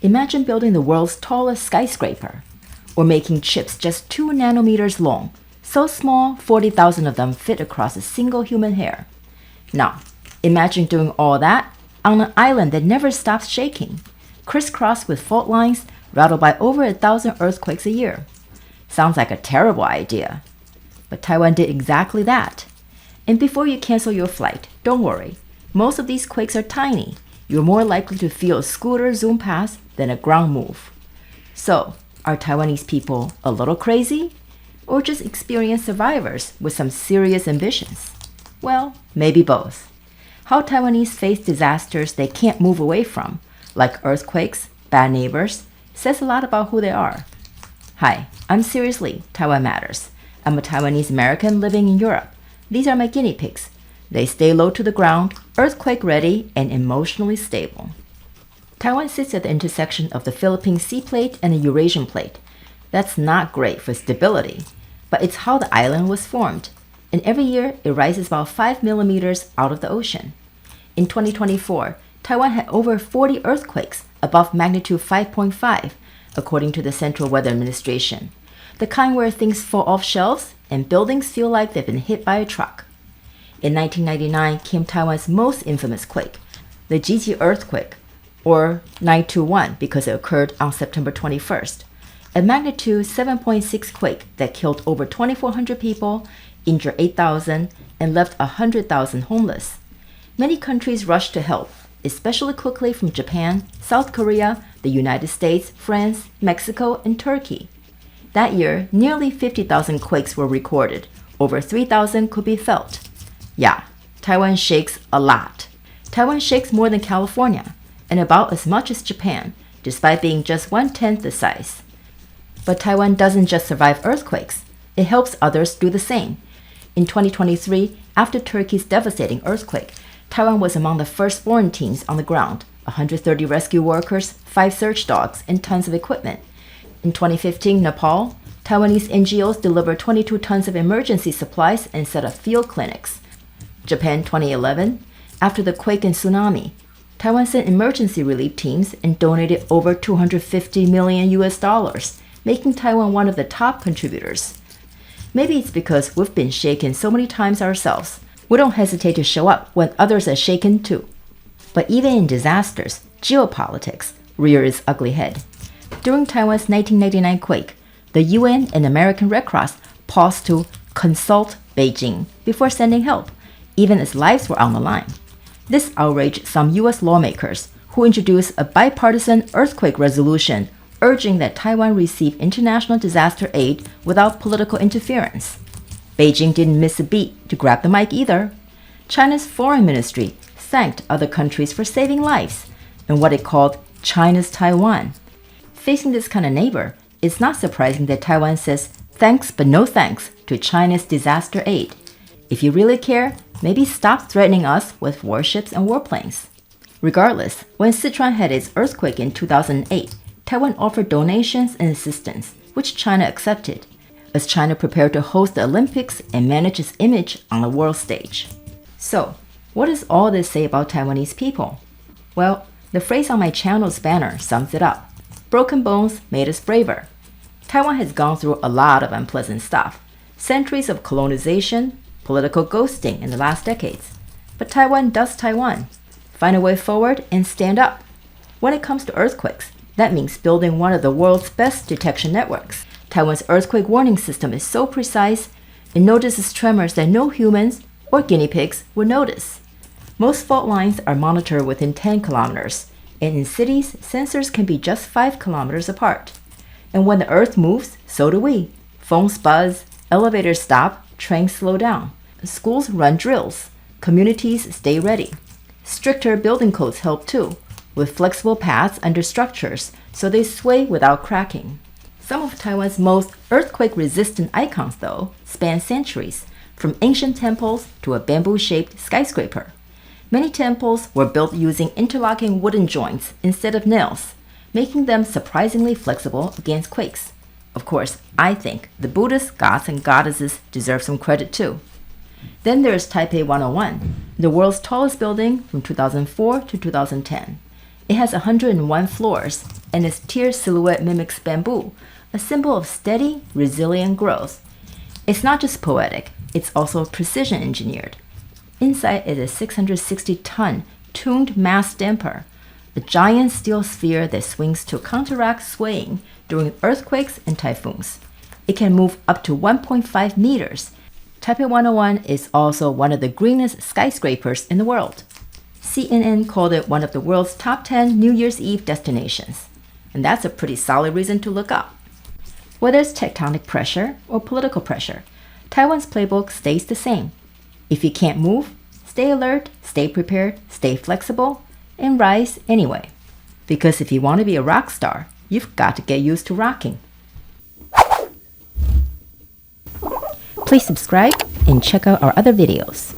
Imagine building the world's tallest skyscraper, or making chips just 2 nanometers long, so small 40,000 of them fit across a single human hair. Now, imagine doing all that on an island that never stops shaking, crisscrossed with fault lines rattled by over 1,000 earthquakes a year. Sounds like a terrible idea. But Taiwan did exactly that. And before you cancel your flight, don't worry. Most of these quakes are tiny. You're more likely to feel a scooter zoom past than a ground move. So, are Taiwanese people a little crazy? Or just experienced survivors with some serious ambitions? Well, maybe both. How Taiwanese face disasters they can't move away from, like earthquakes, bad neighbors, says a lot about who they are. Hi, I'm Seriously, Taiwan Matters. I'm a Taiwanese American living in Europe. These are my guinea pigs. They stay low to the ground, earthquake ready, and emotionally stable. Taiwan sits at the intersection of the Philippine Sea Plate and the Eurasian Plate. That's not great for stability, but it's how the island was formed. And every year, it rises about 5 millimeters out of the ocean. In 2024, Taiwan had over 40 earthquakes above magnitude 5.5, according to the Central Weather Administration. The kind where things fall off shelves and buildings feel like they've been hit by a truck. In 1999 came Taiwan's most infamous quake, the Jiji earthquake, or 921 because it occurred on September 21st. A magnitude 7.6 quake that killed over 2,400 people, injured 8,000, and left 100,000 homeless. Many countries rushed to help, especially quickly from Japan, South Korea, the United States, France, Mexico, and Turkey. That year, nearly 50,000 quakes were recorded. Over 3,000 could be felt. Yeah, Taiwan shakes a lot. Taiwan shakes more than California, and about as much as Japan, despite being just 1/10 the size. But Taiwan doesn't just survive earthquakes. It helps others do the same. In 2023, after Turkey's devastating earthquake, Taiwan was among the first foreign teams on the ground, 130 rescue workers, 5 search dogs, and tons of equipment. In 2015, Nepal, Taiwanese NGOs delivered 22 tons of emergency supplies and set up field clinics. Japan 2011, after the quake and tsunami, Taiwan sent emergency relief teams and donated over $250 million, making Taiwan one of the top contributors. Maybe it's because we've been shaken so many times ourselves. We don't hesitate to show up when others are shaken too. But even in disasters, geopolitics rears its ugly head. During Taiwan's 1999 quake, the UN and American Red Cross paused to consult Beijing before sending help, even as lives were on the line. This outraged some US lawmakers who introduced a bipartisan earthquake resolution urging that Taiwan receive international disaster aid without political interference. Beijing didn't miss a beat to grab the mic either. China's foreign ministry thanked other countries for saving lives in what it called China's Taiwan. Facing this kind of neighbor, it's not surprising that Taiwan says thanks but no thanks to China's disaster aid. If you really care, maybe stop threatening us with warships and warplanes. Regardless, when Sichuan had its earthquake in 2008, Taiwan offered donations and assistance, which China accepted, as China prepared to host the Olympics and manage its image on the world stage. So, what does all this say about Taiwanese people? Well, the phrase on my channel's banner sums it up. Broken bones made us braver. Taiwan has gone through a lot of unpleasant stuff. Centuries of colonization, political ghosting in the last decades. But Taiwan does Taiwan. Find a way forward and stand up. When it comes to earthquakes, that means building one of the world's best detection networks. Taiwan's earthquake warning system is so precise, it notices tremors that no humans or guinea pigs would notice. Most fault lines are monitored within 10 kilometers, and in cities, sensors can be just 5 kilometers apart. And when the earth moves, so do we. Phones buzz, elevators stop, trains slow down. Schools run drills. Communities stay ready. Stricter building codes help too, with flexible paths under structures so they sway without cracking. Some of Taiwan's most earthquake-resistant icons, though, span centuries, from ancient temples to a bamboo-shaped skyscraper. Many temples were built using interlocking wooden joints instead of nails, making them surprisingly flexible against quakes. Of course, I think the Buddhist gods and goddesses deserve some credit too. Then there's Taipei 101, the world's tallest building from 2004 to 2010. It has 101 floors, and its tiered silhouette mimics bamboo, a symbol of steady, resilient growth. It's not just poetic, it's also precision engineered. Inside is a 660-ton tuned mass damper, a giant steel sphere that swings to counteract swaying during earthquakes and typhoons. It can move up to 1.5 meters. Taipei 101 is also one of the greenest skyscrapers in the world. CNN called it one of the world's top 10 New Year's Eve destinations. And that's a pretty solid reason to look up. Whether it's tectonic pressure or political pressure, Taiwan's playbook stays the same. If you can't move, stay alert, stay prepared, stay flexible, and rise anyway. Because if you want to be a rock star, you've got to get used to rocking. Please subscribe and check out our other videos.